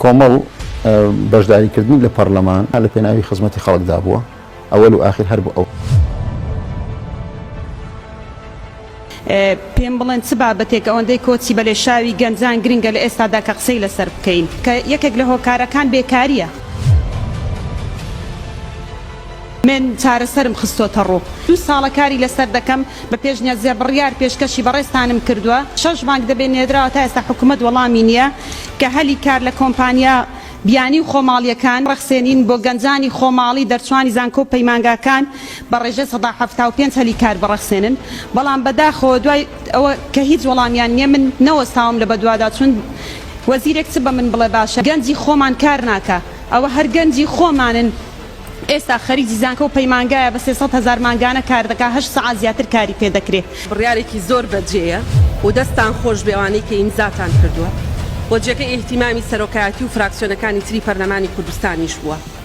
کۆمەڵ بەشداریکردنی لە پەرلەمان لە پێناوی خزمەتی خەڵکدا بووە ئەوەل و ئاخر هەر بوو ئەو پێم بڵێن چ بابەتێک ئەوەندەی کۆچی بەلێ شاوی گەنجان گرنگە لە ئێستادا کە قسەی لەسەر بکەین کە یەکێک لە هۆکارەکان بێکاریە. من چارەسەرم خستۆتە ڕوو 2 ساڵە کاری لەسەر دەکەم بە پێشنیار زێبڕیار پێشکەشی بەڕێستانم کردووە 6 مانگ دەبێت نێدراوە تا ئێستا حکوومەت وەڵامی نییە کە هەلی کار لە کۆمپانیا بیانی و خۆماڵیەکان ڕەخسێنین بۆ گەنجانی خۆماڵی دەرچوانی زانکۆ و پەیمانگاکان بە ڕێژە 175 هەلی کار بەڕەخسێنن بەڵام بەداخەوە دوای ئەوە کە هیچ وەڵامیان نییە من نەوەستاوم لە بەدوادا چون وەزیرێک چ بە من بڵێ باشە گەنجی خۆمان کار ناکە ئەوە هەر گەنجی خۆمانن ئێستا خەریجی زانکۆ و پەیمانگایە بە 300,000 مانگانە کار دەکا 8 سەعات زیاتر کاری پێ دەکرێت. بڕیارێکی زۆر بەجێیە و دەستان خۆش بێوانەی کە ئیمزاتان کردووە بۆ جێگەی ئیحتیمامی سەرۆکایەتی و فراکسیۆنەکانی تری پەرلەمانی کوردستانیش بووە.